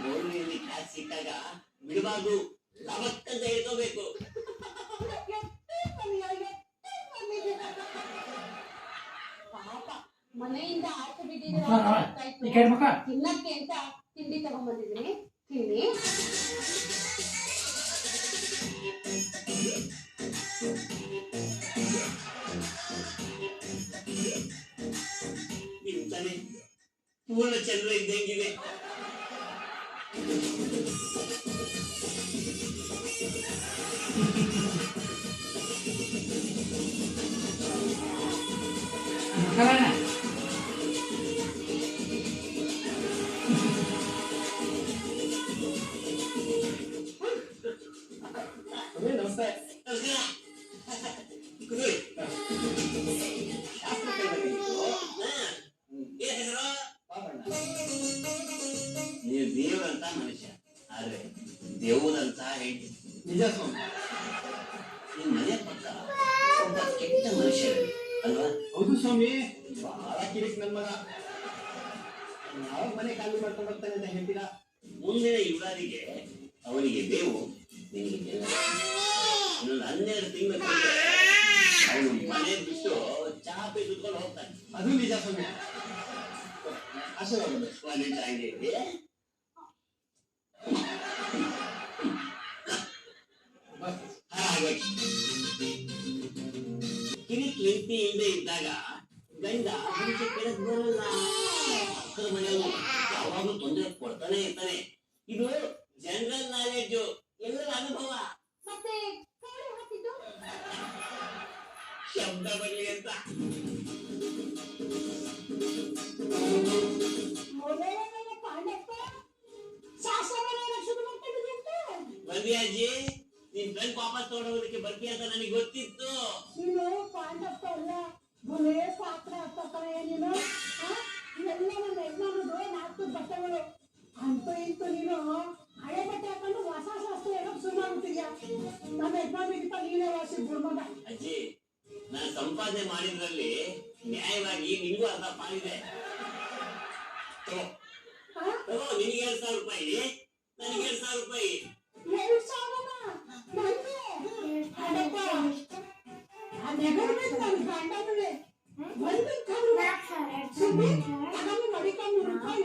ಬೋರ್ನಿಯಲ್ಲಿ class ಸಿಕ್ಕಾಗ ಬಿಡಬಾರ್ದು, ಲವಕ್ಕಂತ ಹೇಳ್ಕೋಬೇಕು. ಪಾಪ ಮನೆಯಿಂದ ಆಚೆ ಬಿದ್ದಿದ್ರೆ ತಿನ್ನಕ್ಕೆ ಅಂತ ತಿಂಡಿ ತಗೊಂಡ್ಬಂದಿದ್ದೀನಿ, ತಿನ್ನಿ. ನಿಂತಾನೆ ಪೂರ್ಣ ಚಂದ್ರ ಇದ್ದಂಗಿದೆ. ನಮಸ್ತೆ. ನೀವು ದೇವರಂತ ಮನುಷ್ಯ, ಆದ್ರೆ ದೇವರಂತ ಹೆಂಡತಿ. ನಿಜ ಸ್ವಾಮಿ. ನಿಮ್ ಮನೆ ಪಕ್ಕ ಒಬ್ಬ ಕೆಟ್ಟ ಮನುಷ್ಯ ಅಲ್ವಾ? ಹೌದು ಸ್ವಾಮಿ, ಬಹಳ ಕಿರಿಕ್ ನನ್ನ ಮಗ. ಯಾವ ಮನೆ ಖಾಲಿ ಮಾಡ್ಕೊಂಡು ಹೋಗ್ತಾನೆ ಅಂತ ಹೇಳ್ತೀರಾ? ಮುಂದಿನ ಯುಗಾದಿಗೆ ಅವನಿಗೆ ಬೇವು, ನಿನಗೆ ಬೆಲ್ಲ. ಇನ್ನೊಂದು 12 ತಿಂಗಳು ಅವನು ಮನೆ ಬಿಟ್ಟು ಚಾಪೆ ಸುತ್ಕೊಂಡು ಹೋಗ್ತಾನೆ. ಅದು ನಿಜ ಸ್ವಾಮಿ. ಆಶೀರ್ವಾದ ಹಂಗೆ ಕಿರಿಕ್ ಹೆಂಡತಿ ಇಲ್ಲದೆ ಇದ್ದಾಗ ಗಂಡ ಮುಂಚೆ ಕೆಳಕ್ ಬರಲ್ಲ. ಅಕ್ಕರ ಮನೆಯವರು ಯಾವಾಗಲೂ ತೊಂದರೆ ಕೊಡ್ತಾನೆ ಇರ್ತಾನೆ. ಇದು ಜನರಲ್ ನಾಲೆಡ್ಜ್, ಎಲ್ಲರ ಅನುಭವ. ಮತ್ತೆ ಕಾಳು ಹಾಕಿದ್ದು ಶಬ್ದ ಬರ್ಲಿ ಅಂತ. ಬಂದಿ ಅಜ್ಜಿ, ನಿನ್ ಫ್ರೆಂಡ್ ವಾಪಸ್ ತಗೊಂಡೋಗೋದಕ್ಕೆ ಬರ್ತೀಯ ಅಂತ ನನಗೆ ಗೊತ್ತಿತ್ತು. ನೀನು ಪಾಂಡಪ್ಪ ಅಲ್ಲ, ಬುಲೇ ಪಾತ್ರ ಆಗ್ತಾನೆ ನೀನು. ಎಲ್ಲ ನನ್ನ ಯಜಮಾನದು 4 ಬಟ್ಟೆಗಳು ಅಂತೂ ಇಂತೂ ನೀನು ಹಳೆ ಬಟ್ಟೆ ಹಾಕೊಂಡು ಹೊಸ ಶಾಸ್ತ್ರ ಹೇಳೋಕ್ ಶುರು ಮಾಡ್ಬಿಟ್ಟಿದ್ಯಾ. ನನ್ನ ಯಜಮಾನಿಗಿಂತ ನೀನೇ ವಾಸಿ ಗುಡ್ಮಗ. ಅಜ್ಜಿ, ನಾನು ಸಂಪಾದನೆ ಮಾಡಿದ್ರಲ್ಲಿ ನ್ಯಾಯವಾಗಿ ನಿನ್ಗೂ ಅರ್ಧ ಪಾಲಿದೆ. ನಿನಗೆ 2,000 ರೂಪಾಯಿ, ನನಗೆ 2,000 ರೂಪಾಯಿ. 2,000 ನಂಗೆ ಅಡಪ್ಪ ಆ ನೆಗಡ್ಬೇಕು ನನ್ನ ಗಂಡನೇ ಒಂದು ಕರು ಸುಮ್ಮನೆ ಅದನ್ನು ಮಡಿಕೊಂಡು ರೂಪಾಯಿ